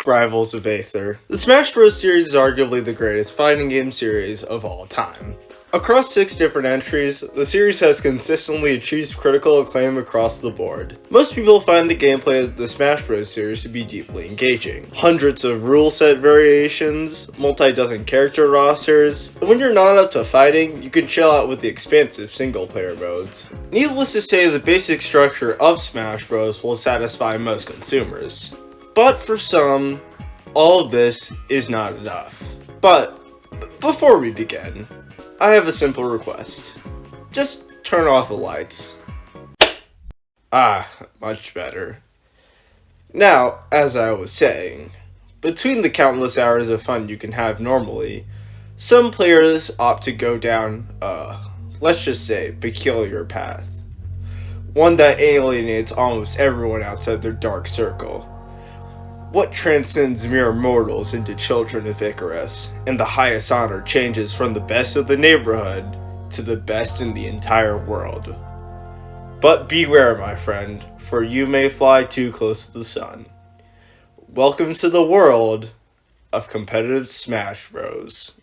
Rivals of Aether. The Smash Bros. Series is arguably the greatest fighting game series of all time. Across 6 different entries, the series has consistently achieved critical acclaim across the board. Most people find the gameplay of the Smash Bros. Series to be deeply engaging. Hundreds of rule set variations, multi-dozen character rosters, and when you're not up to fighting, you can chill out with the expansive single-player modes. Needless to say, the basic structure of Smash Bros. Will satisfy most consumers. But for some, all of this is not enough. But before we begin, I have a simple request. Just turn off the lights. Much better. Now, as I was saying, between the countless hours of fun you can have normally, some players opt to go down let's just say, peculiar path. One that alienates almost everyone outside their dark circle. What transcends mere mortals into children of Icarus, and the highest honor changes from the best of the neighborhood to the best in the entire world. But beware, my friend, for you may fly too close to the sun. Welcome to the world of competitive Smash Bros.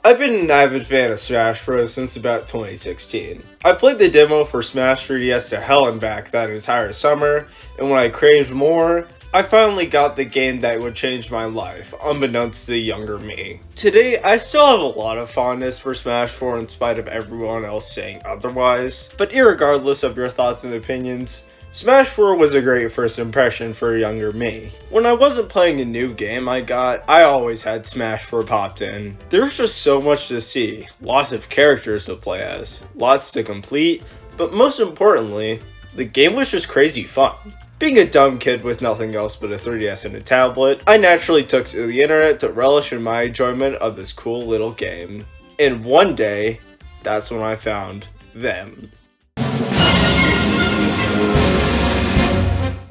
I've been an avid fan of Smash Bros. Since about 2016. I played the demo for Smash 3DS to hell and back that entire summer, and when I craved more, I finally got the game that would change my life, unbeknownst to the younger me. Today, I still have a lot of fondness for Smash 4 in spite of everyone else saying otherwise, but irregardless of your thoughts and opinions, Smash 4 was a great first impression for a younger me. When I wasn't playing a new game I always had Smash 4 popped in. There was just so much to see, lots of characters to play as, lots to complete, but most importantly, the game was just crazy fun. Being a dumb kid with nothing else but a 3DS and a tablet, I naturally took to the internet to relish in my enjoyment of this cool little game. And one day, that's when I found them.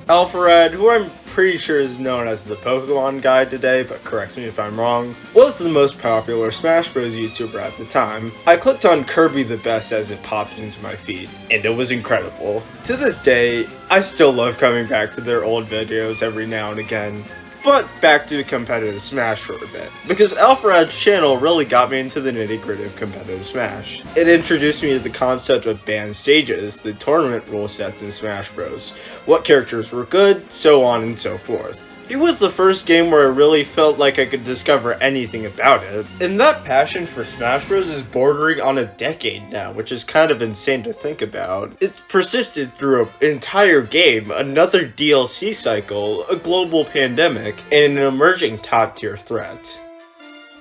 Alpharad, who I'm pretty sure is known as the Pokemon guy today, but correct me if I'm wrong, was the most popular Smash Bros. YouTuber at the time. I clicked on Kirby the Best as it popped into my feed, and it was incredible. To this day, I still love coming back to their old videos every now and again. But back to competitive Smash for a bit, because Alpharad's channel really got me into the nitty-gritty of competitive Smash. It introduced me to the concept of banned stages, the tournament rule sets in Smash Bros, what characters were good, so on and so forth. It was the first game where I really felt like I could discover anything about it, and that passion for Smash Bros is bordering on a decade now, which is kind of insane to think about. It's persisted through an entire game, another DLC cycle, a global pandemic, and an emerging top-tier threat.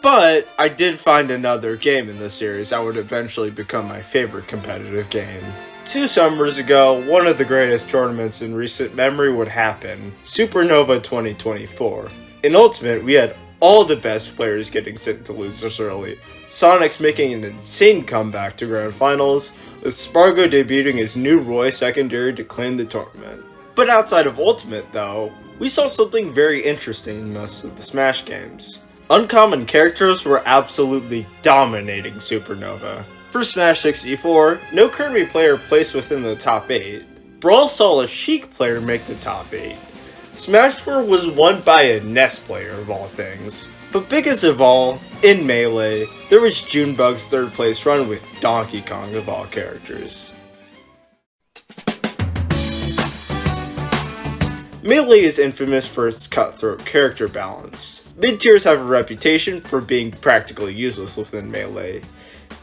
But I did find another game in the series that would eventually become my favorite competitive game. 2 summers ago, one of the greatest tournaments in recent memory would happen, Supernova 2024. In Ultimate, we had all the best players getting sent to losers early, Sonic's making an insane comeback to Grand Finals, with Spargo debuting his new Roy secondary to claim the tournament. But outside of Ultimate though, we saw something very interesting in most of the Smash games. Uncommon characters were absolutely dominating Supernova. For Smash 64, no Kirby player placed within the top 8. Brawl saw a Sheik player make the top 8. Smash 4 was won by a NES player of all things. But biggest of all, in Melee, there was Junebug's 3rd place run with Donkey Kong of all characters. Melee is infamous for its cutthroat character balance. Mid-tiers have a reputation for being practically useless within Melee.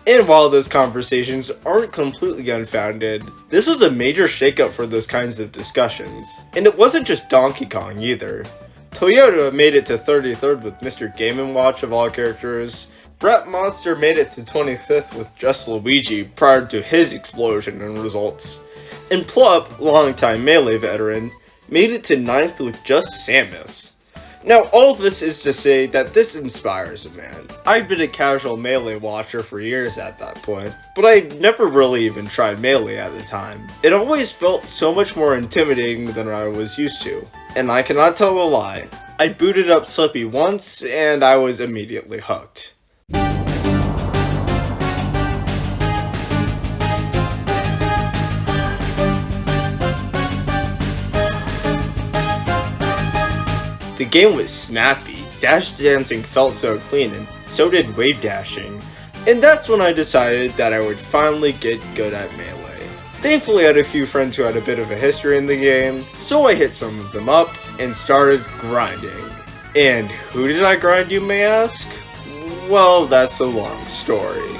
And while those conversations aren't completely unfounded, this was a major shakeup for those kinds of discussions. And it wasn't just Donkey Kong either. Toyota made it to 33rd with Mr. Game & Watch of all characters. Brett Monster made it to 25th with just Luigi prior to his explosion in results. And Plup, longtime Melee veteran, made it to 9th with just Samus. Now, all this is to say that this inspires a man. I'd been a casual Melee watcher for years at that point, but I never really even tried Melee at the time. It always felt so much more intimidating than I was used to, and I cannot tell a lie. I booted up Slippy once, and I was immediately hooked. The game was snappy, dash dancing felt so clean, and so did wave dashing, and that's when I decided that I would finally get good at Melee. Thankfully I had a few friends who had a bit of a history in the game, so I hit some of them up and started grinding. And who did I grind, you may ask? Well, that's a long story.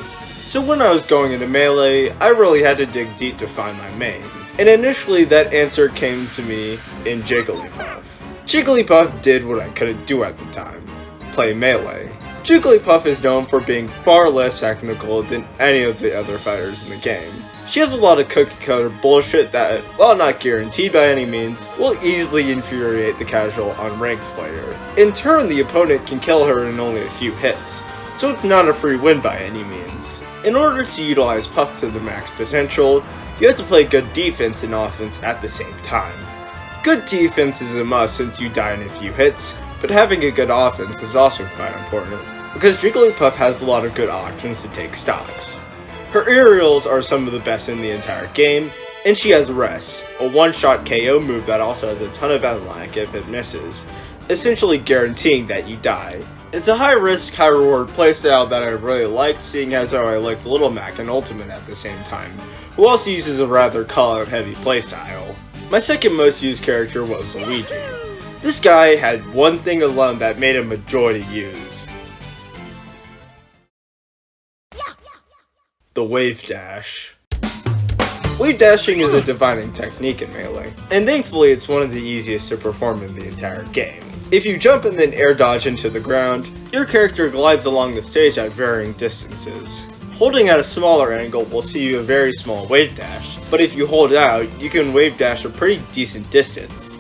So when I was going into Melee, I really had to dig deep to find my main, and initially that answer came to me in Jigglypuff. Jigglypuff did what I couldn't do at the time, play Melee. Jigglypuff is known for being far less technical than any of the other fighters in the game. She has a lot of cookie cutter bullshit that, while not guaranteed by any means, will easily infuriate the casual unranked player. In turn, the opponent can kill her in only a few hits, so it's not a free win by any means. In order to utilize Puff to the max potential, you have to play good defense and offense at the same time. Good defense is a must since you die in a few hits, but having a good offense is also quite important, because Jigglypuff has a lot of good options to take stocks. Her aerials are some of the best in the entire game, and she has Rest, a one-shot KO move that also has a ton of lag if it misses, essentially guaranteeing that you die. It's a high-risk, high-reward playstyle that I really liked, seeing as how I liked Little Mac and Ultimate at the same time, who also uses a rather call-out-heavy playstyle. My second most used character was Luigi. This guy had one thing alone that made him a joy to use. The wave dash. Wave dashing is a defining technique in Melee, and thankfully it's one of the easiest to perform in the entire game. If you jump and then air dodge into the ground, your character glides along the stage at varying distances. Holding at a smaller angle will see you a very small wave dash, but if you hold out, you can wave dash a pretty decent distance.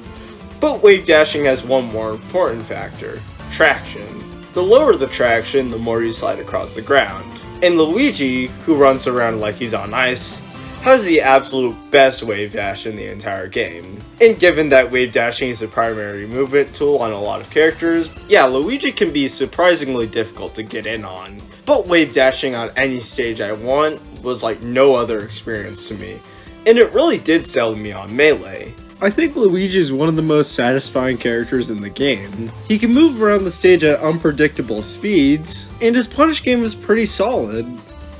But wave dashing has one more important factor: traction. The lower the traction, the more you slide across the ground. And Luigi, who runs around like he's on ice, has the absolute best wave dash in the entire game. And given that wave dashing is the primary movement tool on a lot of characters, yeah, Luigi can be surprisingly difficult to get in on. But wave dashing on any stage I want was like no other experience to me, and it really did sell me on Melee. I think Luigi is one of the most satisfying characters in the game. He can move around the stage at unpredictable speeds, and his punish game is pretty solid.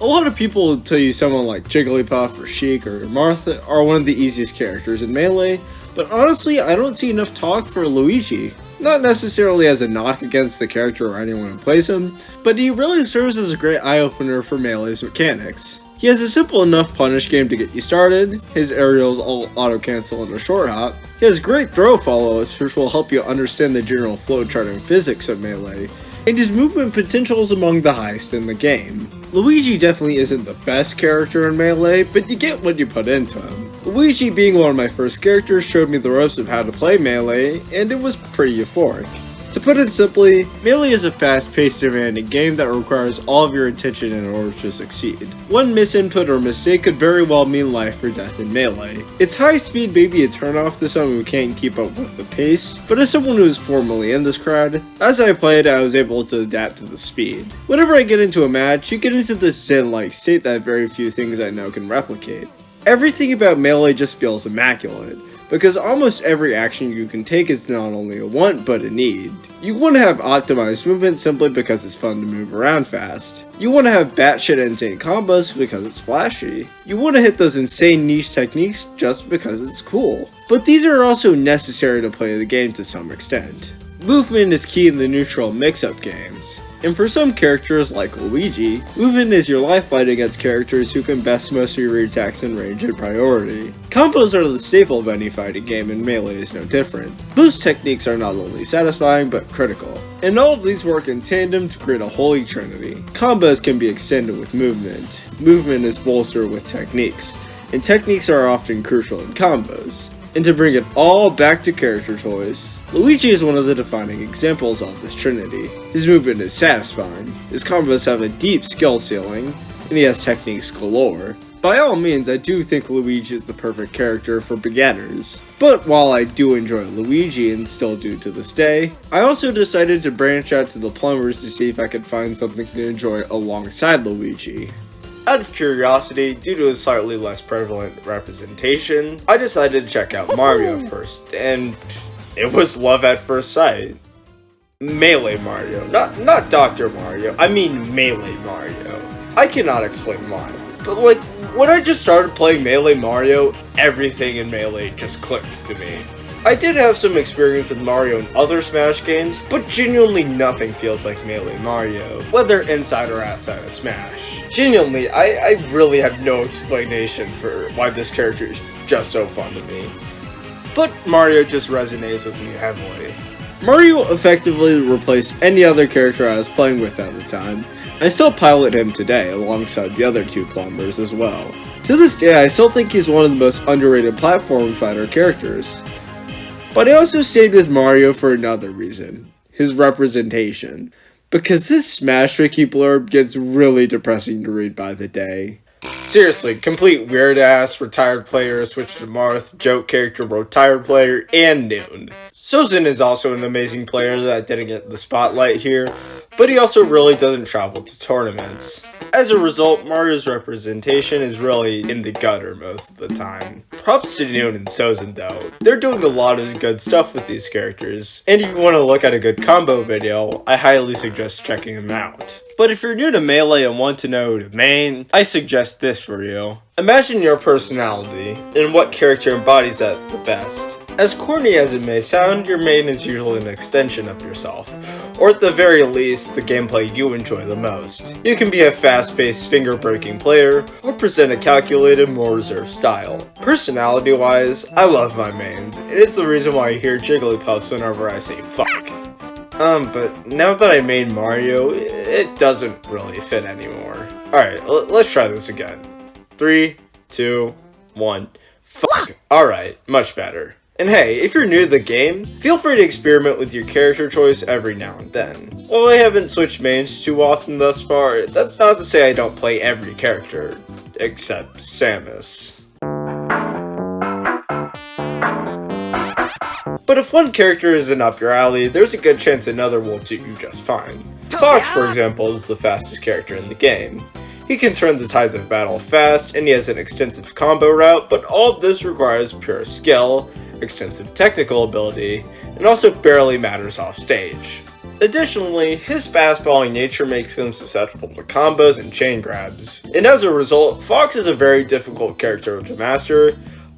A lot of people will tell you someone like Jigglypuff or Sheik or Martha are one of the easiest characters in Melee, but honestly I don't see enough talk for Luigi. Not necessarily as a knock against the character or anyone who plays him, but he really serves as a great eye-opener for Melee's mechanics. He has a simple enough punish game to get you started, his aerials all auto-cancel in a short hop, he has great throw follow-ups which will help you understand the general flowchart and physics of Melee, and his movement potential is among the highest in the game. Luigi definitely isn't the best character in Melee, but you get what you put into him. Luigi being one of my first characters showed me the ropes of how to play Melee, and it was pretty euphoric. To put it simply, Melee is a fast-paced, demanding game that requires all of your attention in order to succeed. One misinput or mistake could very well mean life or death in Melee. Its high speed may be a turnoff to someone who can't keep up with the pace, but as someone who is formerly in this crowd, as I played I was able to adapt to the speed. Whenever I get into a match, you get into this zen-like state that very few things I know can replicate. Everything about Melee just feels immaculate, because almost every action you can take is not only a want, but a need. You want to have optimized movement simply because it's fun to move around fast. You want to have batshit insane combos because it's flashy. You want to hit those insane niche techniques just because it's cool. But these are also necessary to play the game to some extent. Movement is key in the neutral mix-up games. And for some characters like Luigi, movement is your lifeline against characters who can best most of your attacks in range and priority. Combos are the staple of any fighting game, and Melee is no different. Boost techniques are not only satisfying but critical, and all of these work in tandem to create a holy trinity. Combos can be extended with movement. Movement is bolstered with techniques, and techniques are often crucial in combos. And to bring it all back to character choice, Luigi is one of the defining examples of this trinity. His movement is satisfying, his combos have a deep skill ceiling, and he has techniques galore. By all means, I do think Luigi is the perfect character for beginners. But while I do enjoy Luigi and still do to this day, I also decided to branch out to the plumbers to see if I could find something to enjoy alongside Luigi. Out of curiosity, due to his slightly less prevalent representation, I decided to check out Mario first, and it was love at first sight. Melee Mario, not Dr. Mario, I mean Melee Mario. I cannot explain why, but like, when I just started playing Melee Mario, everything in Melee just clicked to me. I did have some experience with Mario in other Smash games, but genuinely nothing feels like Melee Mario, whether inside or outside of Smash. Genuinely, I really have no explanation for why this character is just so fun to me. But Mario just resonates with me heavily. Mario effectively replaced any other character I was playing with at the time. I still pilot him today, alongside the other two plumbers as well. To this day, I still think he's one of the most underrated platform fighter characters. But I also stayed with Mario for another reason, his representation. Because this Smash Wiki blurb gets really depressing to read by the day. Seriously, complete weird-ass retired player switch to Marth, joke character retired player, and Noon. Sozin is also an amazing player that didn't get the spotlight here, but he also really doesn't travel to tournaments. As a result, Mario's representation is really in the gutter most of the time. Props to Noon and Sozin though, they're doing a lot of good stuff with these characters, and if you want to look at a good combo video, I highly suggest checking them out. But if you're new to Melee and want to know who to main, I suggest this for you. Imagine your personality, and what character embodies that the best. As corny as it may sound, your main is usually an extension of yourself, or at the very least, the gameplay you enjoy the most. You can be a fast-paced, finger-breaking player, or present a calculated, more reserved style. Personality-wise, I love my mains. It is the reason why you hear Jigglypuffs whenever I say fuck. But now that I made Mario, it doesn't really fit anymore. Alright, let's try this again. 3, 2, 1, fuck. Alright, much better. And hey, if you're new to the game, feel free to experiment with your character choice every now and then. While I haven't switched mains too often thus far, that's not to say I don't play every character, except Samus. But if one character isn't up your alley, there's a good chance another will suit you just fine. Fox, for example, is the fastest character in the game. He can turn the tides of battle fast, and he has an extensive combo route, but all of this requires pure skill, extensive technical ability, and also barely matters off stage. Additionally, his fast-falling nature makes him susceptible to combos and chain grabs. And as a result, Fox is a very difficult character to master,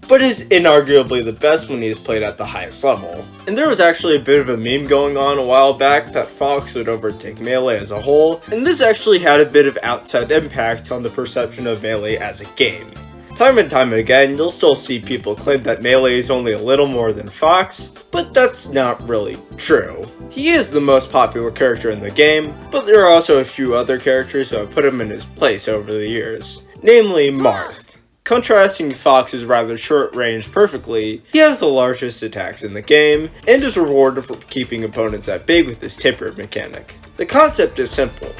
but is inarguably the best when he is played at the highest level. And there was actually a bit of a meme going on a while back that Fox would overtake Melee as a whole, and this actually had a bit of outside impact on the perception of Melee as a game. Time and time again, you'll still see people claim that Melee is only a little more than Fox, but that's not really true. He is the most popular character in the game, but there are also a few other characters who have put him in his place over the years, namely Marth. Contrasting Fox's rather short range perfectly, he has the largest attacks in the game, and is rewarded for keeping opponents at bay with his tipper mechanic. The concept is simple.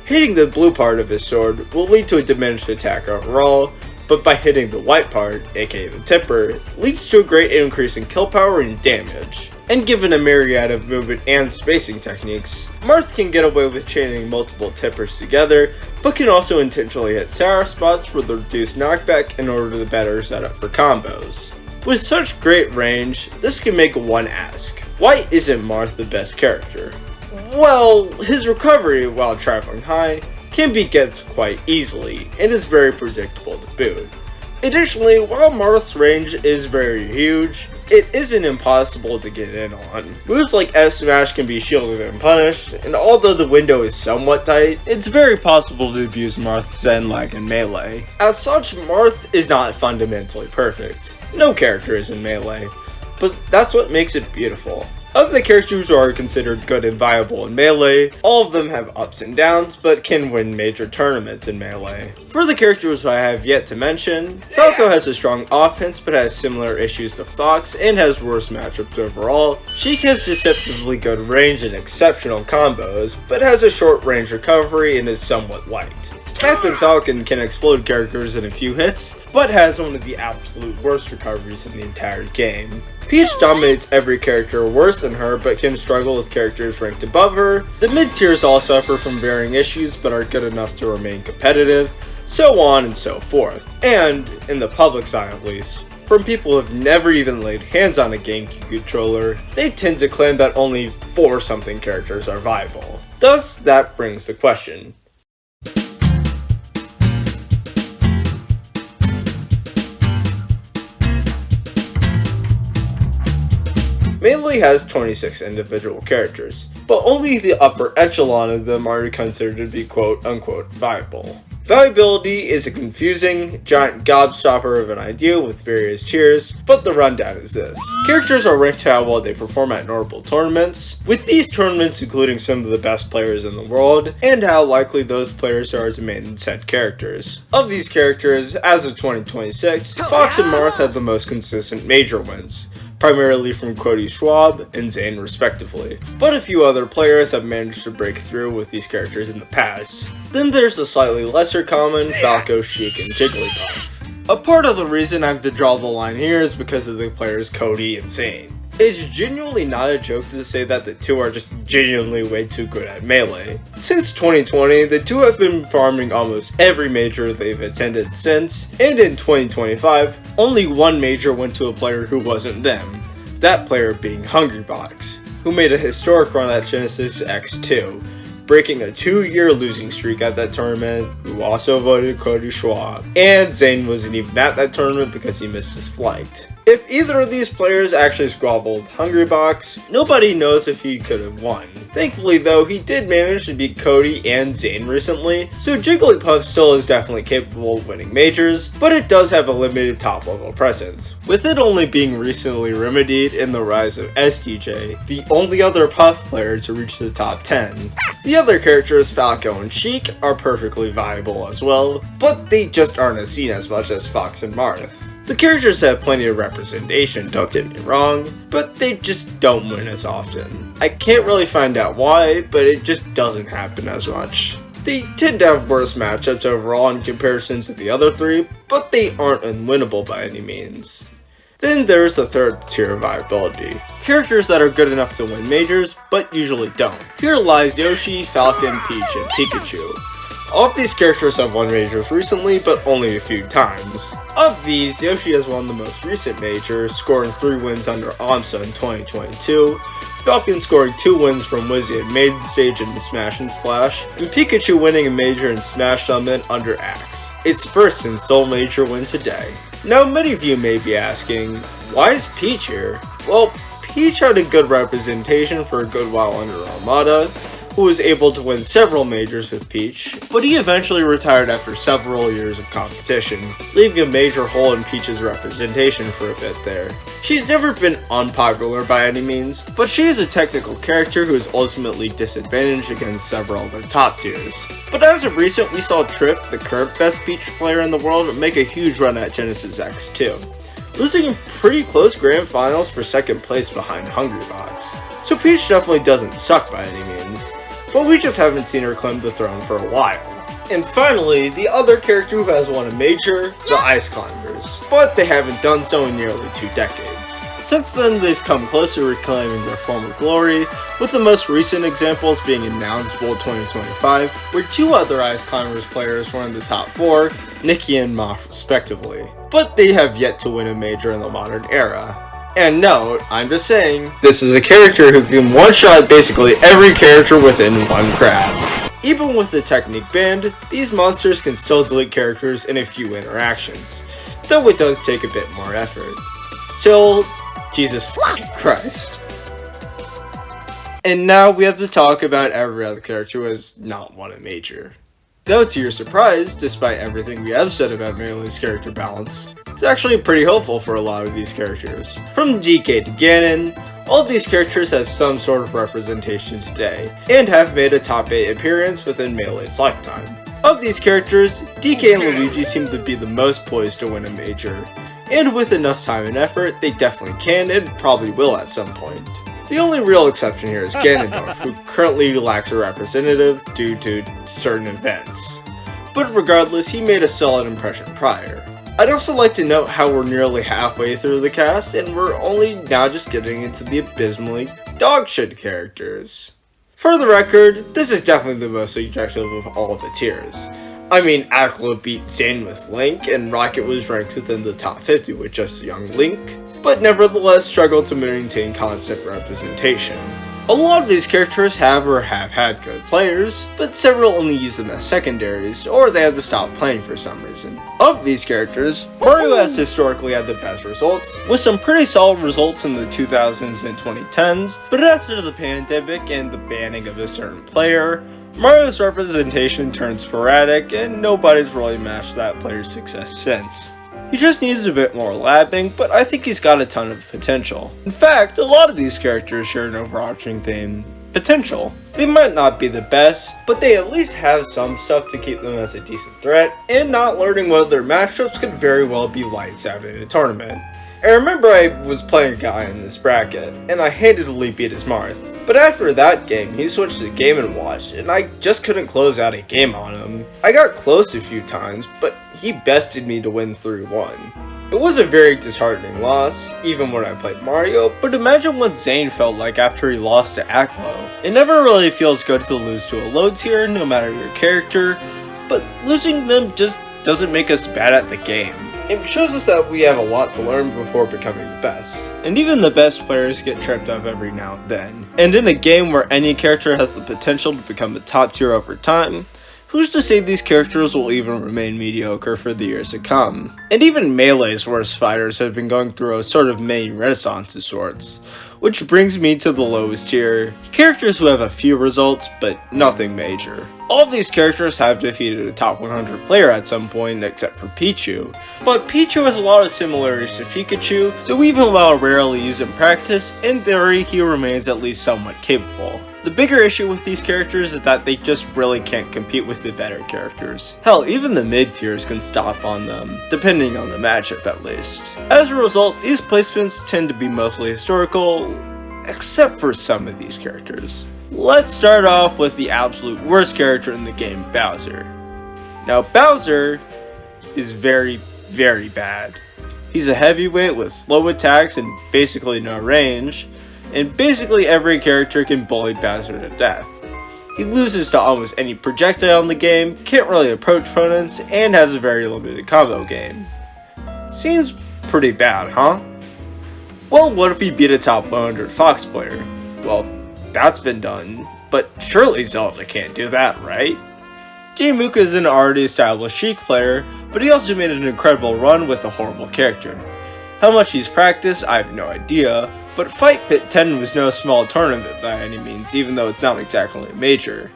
Hitting the blue part of his sword will lead to a diminished attack overall, but by hitting the white part, aka the tipper, leads to a great increase in kill power and damage. And given a myriad of movement and spacing techniques, Marth can get away with chaining multiple tippers together, but can also intentionally hit sour spots for the reduced knockback in order to better set up for combos. With such great range, this can make one ask, why isn't Marth the best character? Well, his recovery while traveling high can be kept quite easily, and is very predictable to boot. Additionally, while Marth's range is very huge, it isn't impossible to get in on. Moves like F Smash can be shielded and punished, and although the window is somewhat tight, it's very possible to abuse Marth's Zen lag in Melee. As such, Marth is not fundamentally perfect. No character is in Melee, but that's what makes it beautiful. Of the characters who are considered good and viable in Melee, all of them have ups and downs, but can win major tournaments in Melee. For the characters I have yet to mention, Falco has a strong offense but has similar issues to Fox and has worse matchups overall. Sheik has deceptively good range and exceptional combos, but has a short range recovery and is somewhat light. Captain Falcon can explode characters in a few hits, but has one of the absolute worst recoveries in the entire game. Peach dominates every character worse than her, but can struggle with characters ranked above her. The mid-tiers all suffer from varying issues, but are good enough to remain competitive, so on and so forth. And, in the public's eye at least, from people who have never even laid hands on a GameCube controller, they tend to claim that only 4-something characters are viable. Thus, that brings the question. Melee has 26 individual characters, but only the upper echelon of them are considered to be quote-unquote viable. Viability is a confusing, giant gobstopper of an idea with various tiers, but the rundown is this. Characters are ranked to how well they perform at notable tournaments, with these tournaments including some of the best players in the world, and how likely those players are to main said characters. Of these characters, as of 2026, Fox and Marth have the most consistent major wins, primarily from Cody Schwab and Zane respectively, but a few other players have managed to break through with these characters in the past. Then there's the slightly lesser common Falco, Sheik, and Jigglypuff. A part of the reason I have to draw the line here is because of the players Cody and Zane. It's genuinely not a joke to say that the two are just genuinely way too good at Melee. Since 2020, the two have been farming almost every major they've attended since, and in 2025, only one major went to a player who wasn't them, that player being Hungrybox, who made a historic run at Genesis X2, breaking a 2-year losing streak at that tournament, who also voted Cody Schwab, and Zane wasn't even at that tournament because he missed his flight. If either of these players actually squabbled Hungrybox, nobody knows if he could have won. Thankfully though, he did manage to beat Cody and Zane recently, so Jigglypuff still is definitely capable of winning majors, but it does have a limited top level presence, with it only being recently remedied in the rise of SDJ, the only other Puff player to reach the top 10. The other characters, Falco and Sheik, are perfectly viable as well, but they just aren't as seen as much as Fox and Marth. The characters have plenty of representation, don't get me wrong, but they just don't win as often. I can't really find out why, but it just doesn't happen as much. They tend to have worse matchups overall in comparison to the other three, but they aren't unwinnable by any means. Then there's the third tier of viability. Characters that are good enough to win majors, but usually don't. Here lies Yoshi, Falcon, Peach, and Pikachu. All of these characters have won majors recently, but only a few times. Of these, Yoshi has won the most recent major, scoring 3 wins under AMSA in 2022, Falcon scoring 2 wins from Wizzy at Maiden Stage and Smash and Splash, and Pikachu winning a major in Smash Summit under Axe. Its first and sole major win today. Now many of you may be asking, why is Peach here? Well, Peach had a good representation for a good while under Armada, who was able to win several majors with Peach, but he eventually retired after several years of competition, leaving a major hole in Peach's representation for a bit there. She's never been unpopular by any means, but she is a technical character who is ultimately disadvantaged against several other top tiers. But as of recent, we saw Triff, the current best Peach player in the world, make a huge run at Genesis X2, losing in pretty close grand finals for second place behind Hungrybox. So Peach definitely doesn't suck by any means, but we just haven't seen her claim the throne for a while. And finally, the other character who has won a major, the Ice Climbers, but they haven't done so in nearly 2 decades. Since then, they've come close to reclaiming their former glory, with the most recent examples being in Nouns Bowl 2025, where 2 other Ice Climbers players were in the top 4, Nikki and Moth respectively. But they have yet to win a major in the modern era. And note, I'm just saying, this is a character who can one-shot basically every character within one grab. Even with the technique banned, these monsters can still delete characters in a few interactions, though it does take a bit more effort. Still, Jesus fucking Christ. And now we have to talk about every other character who has not won a major. Though to your surprise, despite everything we have said about Melee's character balance, it's actually pretty helpful for a lot of these characters. From DK to Ganon, all of these characters have some sort of representation today, and have made a top 8 appearance within Melee's lifetime. Of these characters, DK and Luigi seem to be the most poised to win a major, and with enough time and effort, they definitely can and probably will at some point. The only real exception here is Ganondorf, who currently lacks a representative due to certain events. But regardless, he made a solid impression prior. I'd also like to note how we're nearly halfway through the cast, and we're only now just getting into the abysmally dogshit characters. For the record, this is definitely the most subjective of all the tiers. I mean, Backloggd beat Zane with Link, and Rocket was ranked within the top 50 with just a young Link, but nevertheless struggled to maintain constant representation. A lot of these characters have or have had good players, but several only use them as secondaries, or they had to stop playing for some reason. Of these characters, Mario has historically had the best results, with some pretty solid results in the 2000s and 2010s, but after the pandemic and the banning of a certain player, Mario's representation turned sporadic, and nobody's really matched that player's success since. He just needs a bit more labbing, but I think he's got a ton of potential. In fact, a lot of these characters share an overarching theme: potential. They might not be the best, but they at least have some stuff to keep them as a decent threat, and not learning well their matchups could very well be lights out in a tournament. I remember I was playing a guy in this bracket, and I handedly beat his Marth. But after that game, he switched to Game & Watch, and I just couldn't close out a game on him. I got close a few times, but he bested me to win 3-1. It was a very disheartening loss, even when I played Mario, but imagine what Zane felt like after he lost to Aklo. It never really feels good to lose to a low tier, no matter your character, but losing them just doesn't make us bad at the game. It shows us that we have a lot to learn before becoming the best. And even the best players get tripped up every now and then. And in a game where any character has the potential to become a top tier over time, who's to say these characters will even remain mediocre for the years to come? And even Melee's worst fighters have been going through a sort of mini renaissance of sorts. Which brings me to the lowest tier, characters who have a few results, but nothing major. All of these characters have defeated a top 100 player at some point, except for Pichu. But Pichu has a lot of similarities to Pikachu, so even while rarely used in practice, in theory he remains at least somewhat capable. The bigger issue with these characters is that they just really can't compete with the better characters. Hell, even the mid tiers can stop on them, depending on the matchup at least. As a result, these placements tend to be mostly historical, except for some of these characters. Let's start off with the absolute worst character in the game, Bowser. Now Bowser is very, very bad. He's a heavyweight with slow attacks and basically no range, and basically every character can bully Bowser to death. He loses to almost any projectile in the game, can't really approach opponents, and has a very limited combo game. Seems pretty bad, huh? Well, what if he beat a top 100 Fox player? Well, that's been done, but surely Zelda can't do that, right? J-Mook is an already established Sheik player, but he also made an incredible run with a horrible character. How much he's practiced, I have no idea, but Fight Pit 10 was no small tournament by any means, even though it's not exactly a major.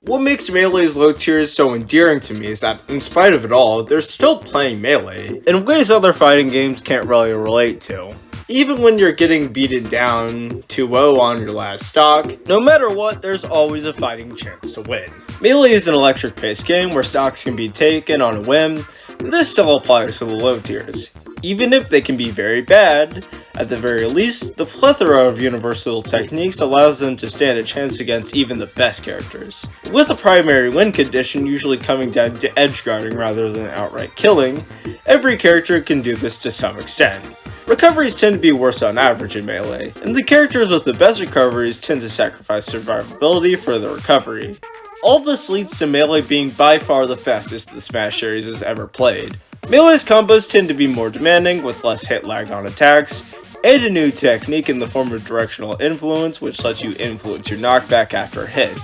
What makes Melee's low tiers so endearing to me is that, in spite of it all, they're still playing Melee, in ways other fighting games can't really relate to. Even when you're getting beaten down 2-0 on your last stock, no matter what, there's always a fighting chance to win. Melee is an electric-paced game where stocks can be taken on a whim, and this still applies to the low tiers. Even if they can be very bad, at the very least, the plethora of universal techniques allows them to stand a chance against even the best characters. With a primary win condition usually coming down to edge guarding rather than outright killing, every character can do this to some extent. Recoveries tend to be worse on average in Melee, and the characters with the best recoveries tend to sacrifice survivability for the recovery. All this leads to Melee being by far the fastest the Smash series has ever played. Melee's combos tend to be more demanding, with less hit lag on attacks, and a new technique in the form of directional influence, which lets you influence your knockback after a hit.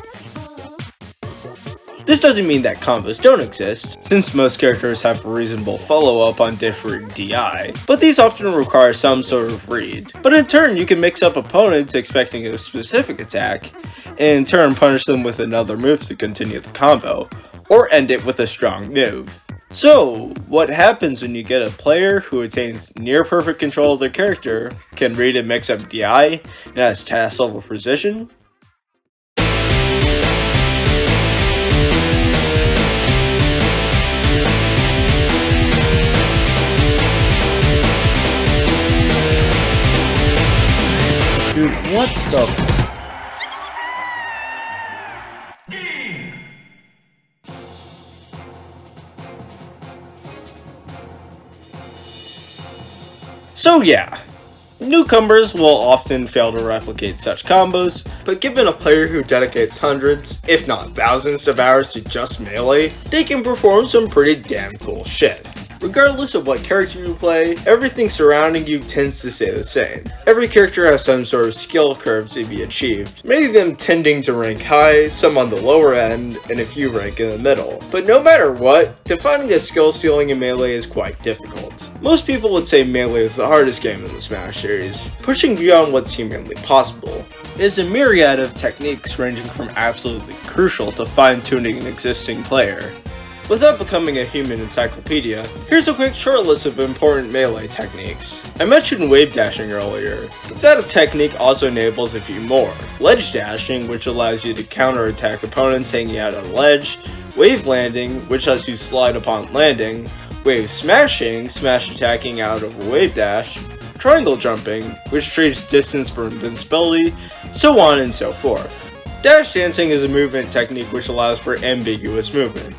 This doesn't mean that combos don't exist, since most characters have a reasonable follow-up on differing DI, but these often require some sort of read. But in turn, you can mix up opponents expecting a specific attack, and in turn punish them with another move to continue the combo, or end it with a strong move. So, what happens when you get a player who attains near perfect control of their character, can read and mix up DI, and has task level precision? Dude, what the So yeah, newcomers will often fail to replicate such combos, but given a player who dedicates hundreds, if not thousands of hours to just melee, they can perform some pretty damn cool shit. Regardless of what character you play, everything surrounding you tends to stay the same. Every character has some sort of skill curve to be achieved, many of them tending to rank high, some on the lower end, and a few rank in the middle. But no matter what, defining a skill ceiling in Melee is quite difficult. Most people would say Melee is the hardest game in the Smash series, pushing beyond what's humanly possible. It is a myriad of techniques ranging from absolutely crucial to fine-tuning an existing player. Without becoming a human encyclopedia, here's a quick short list of important Melee techniques. I mentioned wave dashing earlier, but that technique also enables a few more. Ledge dashing, which allows you to counterattack opponents hanging out on the ledge, wave landing, which lets you slide upon landing, wave smashing, smash attacking out of a wave dash, triangle jumping, which trades distance for invincibility, so on and so forth. Dash dancing is a movement technique which allows for ambiguous movement.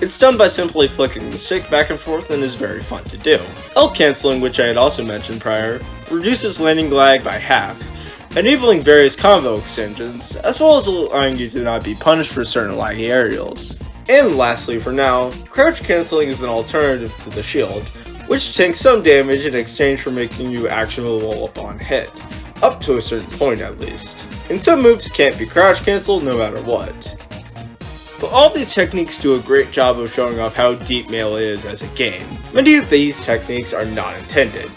It's done by simply flicking the stick back and forth and is very fun to do. L cancelling, which I had also mentioned prior, reduces landing lag by half, enabling various combo extensions, as well as allowing you to not be punished for certain laggy aerials. And lastly for now, crouch cancelling is an alternative to the shield, which takes some damage in exchange for making you actionable upon hit, up to a certain point at least. And some moves can't be crouch cancelled no matter what. But all these techniques do a great job of showing off how deep Melee is as a game. Many of these techniques are not intended,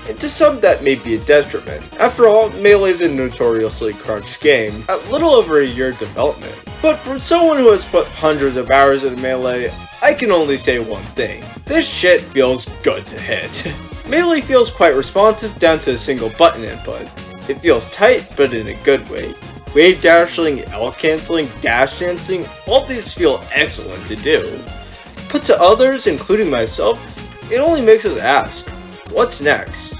and to some that may be a detriment. After all, Melee is a notoriously crunched game, at little over a year development. But for someone who has put hundreds of hours into Melee, I can only say one thing: this shit feels good to hit. Melee feels quite responsive down to a single button input. It feels tight, but in a good way. Wave dashing, L cancelling, dash dancing, all these feel excellent to do. Put to others, including myself, it only makes us ask, what's next?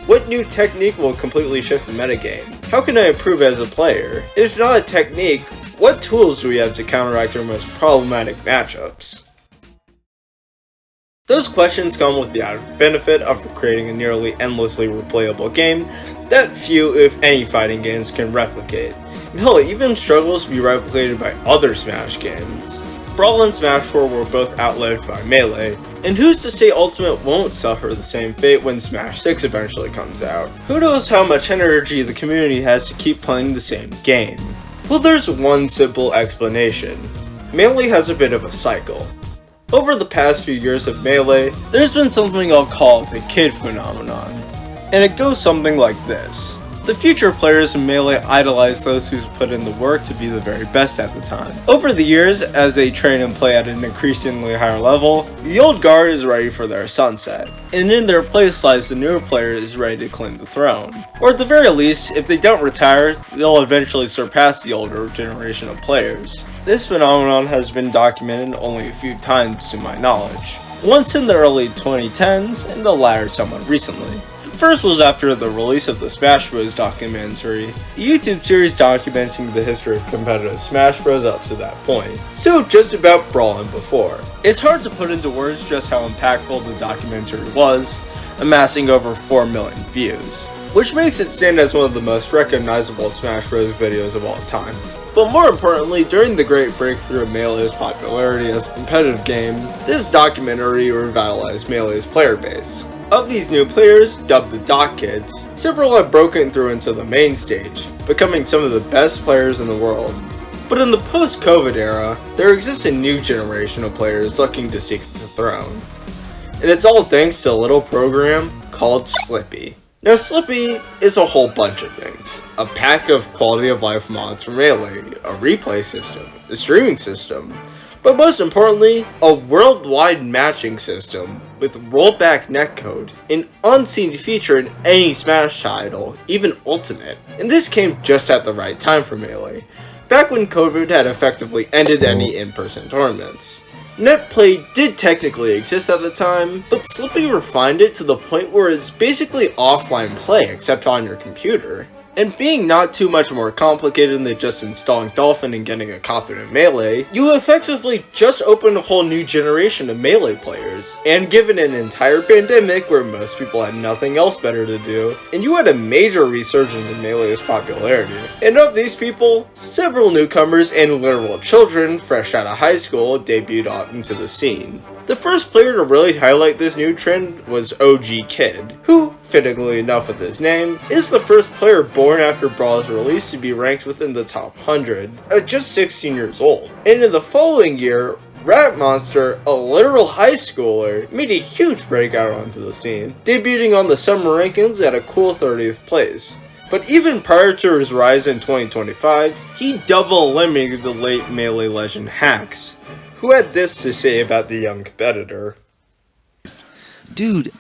What new technique will completely shift the metagame? How can I improve as a player? If not a technique, what tools do we have to counteract our most problematic matchups? Those questions come with the added benefit of creating a nearly endlessly replayable game that few, if any, fighting games can replicate. And hell, it even struggles to be replicated by other Smash games. Brawl and Smash 4 were both outlived by Melee, and who's to say Ultimate won't suffer the same fate when Smash 6 eventually comes out? Who knows how much energy the community has to keep playing the same game? Well, there's one simple explanation. Melee has a bit of a cycle. Over the past few years of Melee, there's been something I'll call the kid phenomenon. And it goes something like this. The future players in Melee idolize those who put in the work to be the very best at the time. Over the years, as they train and play at an increasingly higher level, the old guard is ready for their sunset, and in their place lies the newer player is ready to claim the throne. Or at the very least, if they don't retire, they'll eventually surpass the older generation of players. This phenomenon has been documented only a few times to my knowledge. Once in the early 2010s, and the latter somewhat recently. The first was after the release of the Smash Bros. Documentary, a YouTube series documenting the history of competitive Smash Bros. Up to that point. So just about Brawl and before. It's hard to put into words just how impactful the documentary was, amassing over 4 million views, which makes it stand as one of the most recognizable Smash Bros. Videos of all time. But more importantly, during the great breakthrough of Melee's popularity as a competitive game, this documentary revitalized Melee's player base. Of these new players, dubbed the Doc Kids, several have broken through into the main stage, becoming some of the best players in the world. But in the post-COVID era, there exists a new generation of players looking to seek the throne. And it's all thanks to a little program called Slippy. Now Slippy is a whole bunch of things. A pack of quality of life mods for Melee, a replay system, a streaming system, but most importantly, a worldwide matching system with rollback netcode, an unseen feature in any Smash title, even Ultimate. And this came just at the right time for Melee, back when COVID had effectively ended any in-person tournaments. Netplay did technically exist at the time, but Slippy refined it to the point where it's basically offline play except on your computer. And being not too much more complicated than just installing Dolphin and getting a competent Melee, you effectively just opened a whole new generation of Melee players. And given an entire pandemic where most people had nothing else better to do, and you had a major resurgence in Melee's popularity. And of these people, several newcomers and literal children fresh out of high school debuted out into the scene. The first player to really highlight this new trend was OG Kid, who, fittingly enough with his name, is the first player born after Brawl's release to be ranked within the top 100, at just 16 years old. And in the following year, Rat Monster, a literal high schooler, made a huge breakout onto the scene, debuting on the summer rankings at a cool 30th place. But even prior to his rise in 2025, he double eliminated the late Melee legend Hacks, who had this to say about the young competitor. Dude,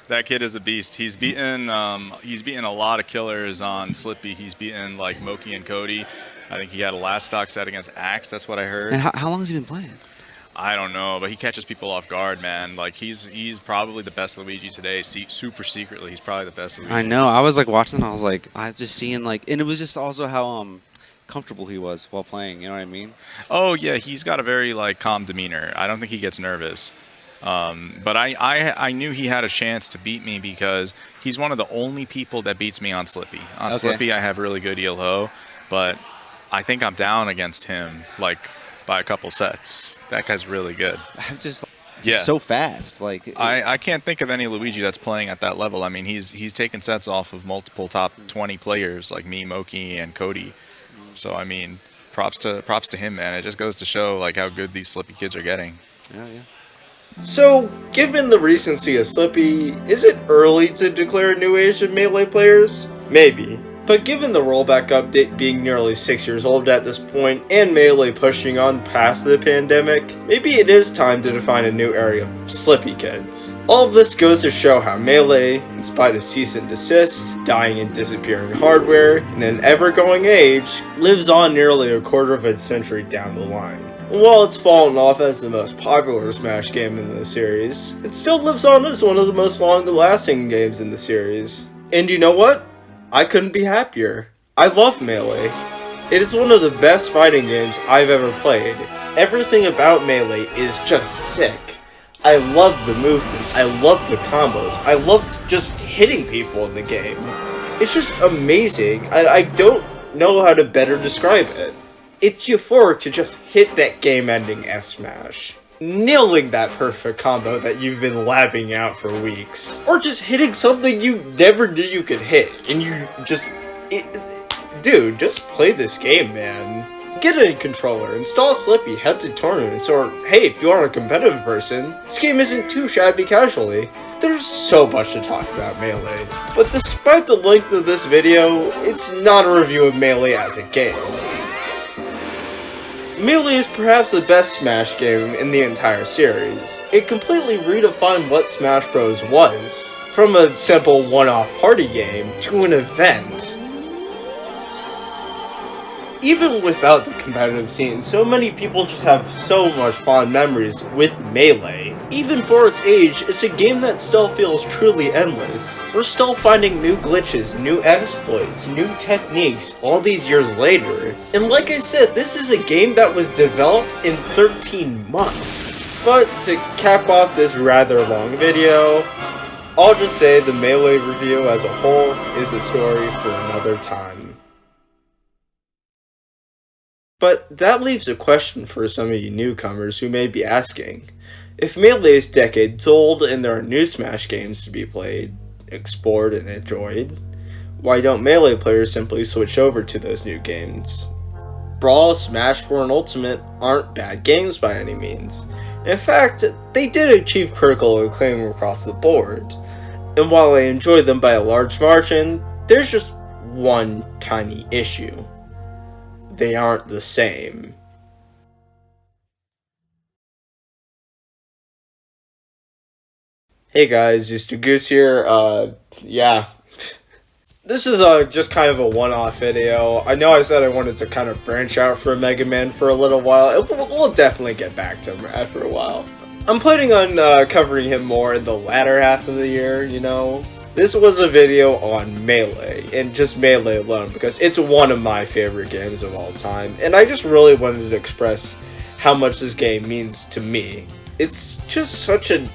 that kid is a beast. He's beaten a lot of killers on Slippy. He's beaten like Moki and Cody. I think he had a last stock set against Axe. That's what I heard. and how long has he been playing? I don't know, but he catches people off guard, man. Like he's probably the best Luigi today. Super secretly, he's probably the best Luigi. I know. I was like watching, and I was like, I was just seeing like, and it was just also how comfortable he was while playing. You know what I mean? Oh yeah, he's got a very like calm demeanor. I don't think he gets nervous. But I knew he had a chance to beat me because he's one of the only people that beats me on Slippy. On Slippy, I have really good ELO, but I think I'm down against him like by a couple sets. That guy's really good. I'm just he's so fast. Like I can't think of any Luigi that's playing at that level. I mean, he's taken sets off of multiple top 20 players like me, Moki, and Cody. So I mean, props to him, man. It just goes to show like how good these Slippy kids are getting. Yeah. So, given the recency of Slippy, is it early to declare a new age of Melee players? Maybe. But given the rollback update being nearly 6 years old at this point, and Melee pushing on past the pandemic, maybe it is time to define a new area of Slippy kids. All of this goes to show how Melee, in spite of cease and desist, dying and disappearing hardware, and an ever-going age, lives on nearly a quarter of a century down the line. And while it's fallen off as the most popular Smash game in the series, it still lives on as one of the most long-lasting games in the series. And you know what? I couldn't be happier. I love Melee. It is one of the best fighting games I've ever played. Everything about Melee is just sick. I love the movement, I love the combos, I love just hitting people in the game. It's just amazing. I don't know how to better describe it. It's euphoric to just hit that game-ending F-smash. Nailing that perfect combo that you've been labbing out for weeks. Or just hitting something you never knew you could hit, and you just... Dude, just play this game, man. Get a controller, install Slippy, head to tournaments, or hey, if you are a competitive person, this game isn't too shabby casually. There's so much to talk about Melee. But despite the length of this video, it's not a review of Melee as a game. Melee is perhaps the best Smash game in the entire series. It completely redefined what Smash Bros. Was, from a simple one-off party game to an event. Even without the competitive scene, so many people just have so much fond memories with Melee. Even for its age, it's a game that still feels truly endless. We're still finding new glitches, new exploits, new techniques all these years later. And like I said, this is a game that was developed in 13 months. But to cap off this rather long video, I'll just say the Melee review as a whole is a story for another time. But that leaves a question for some of you newcomers who may be asking. If Melee is decades old and there are new Smash games to be played, explored, and enjoyed, why don't Melee players simply switch over to those new games? Brawl, Smash 4, and Ultimate aren't bad games by any means. In fact, they did achieve critical acclaim across the board. And while I enjoy them by a large margin, there's just one tiny issue. They aren't the same. Hey guys, zeusdeegoose here. Yeah. This is just kind of a one-off video. I know I said I wanted to kind of branch out for Mega Man for a little while. We'll definitely get back to him after a while. I'm planning on covering him more in the latter half of the year, you know. This was a video on Melee, and just Melee alone, because it's one of my favorite games of all time, and I just really wanted to express how much this game means to me. It's just such an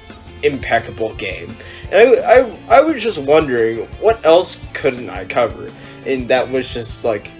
impeccable game, and I was just wondering, what else couldn't I cover? And that was just like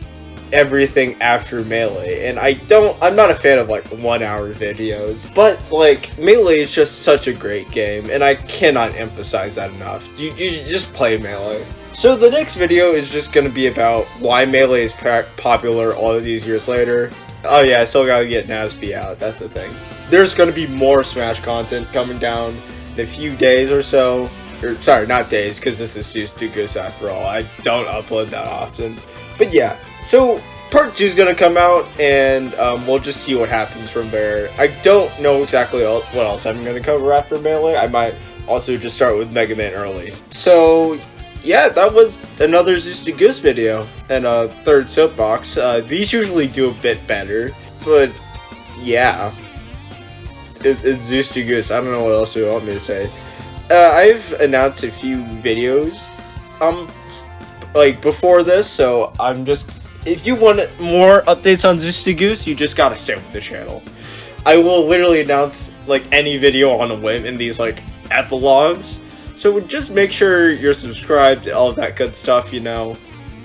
everything after Melee, and I'm not a fan of like 1 hour videos, but like Melee is just such a great game, and I cannot emphasize that enough. You just play Melee. So the next video is just going to be about why Melee is popular all of these years later. Oh yeah, I still gotta get Nasby out, that's the thing. There's going to be more Smash content coming down in a few days or so. Or, sorry, not days, because this is zeusdeegoose after all. I don't upload that often. But yeah, so part 2 is going to come out, and we'll just see what happens from there. I don't know exactly what else I'm going to cover after Melee. I might also just start with Mega Man early. So yeah, that was another zeusdeegoose video, and a third soapbox. These usually do a bit better, but yeah. It's zeusdeegoose. I don't know what else you want me to say. I've announced a few videos, like before this, so I'm just, if you want more updates on zeusdeegoose, you just gotta stay with the channel. I will literally announce like any video on a whim in these like epilogues, so just make sure you're subscribed, all of that good stuff, you know.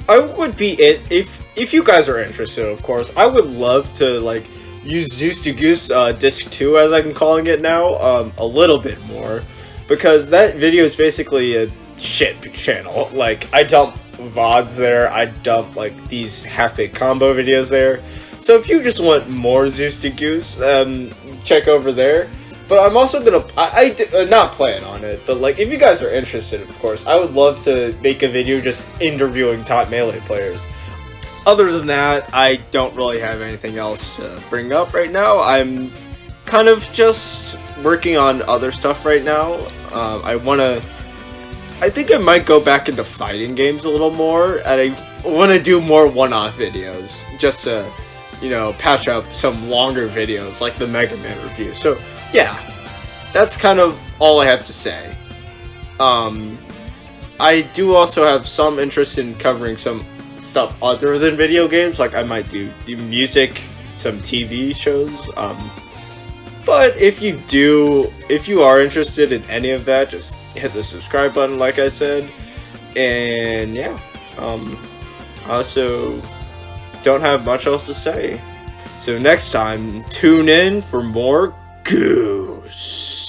I would be if you guys are interested, of course. I would love to like use zeusdeegoose disc 2, as I'm calling it now, a little bit more, because that video is basically a shit channel. Like, I dump VODs there, I dump like these half-baked combo videos there, so if you just want more zeusdeegoose, check over there. But I'm also gonna, I'm not planning on it, but like, if you guys are interested, of course, I would love to make a video just interviewing top Melee players. Other than that, I don't really have anything else to bring up right now. I'm kind of just working on other stuff right now. I think I might go back into fighting games a little more, and I want to do more one-off videos, just to, you know, patch up some longer videos, like the Mega Man review. So, yeah, that's kind of all I have to say. I do also have some interest in covering some stuff other than video games, like I might do music, some TV shows, but if you are interested in any of that, just hit the subscribe button like I said, and yeah, I also don't have much else to say, so next time, tune in for more Goose.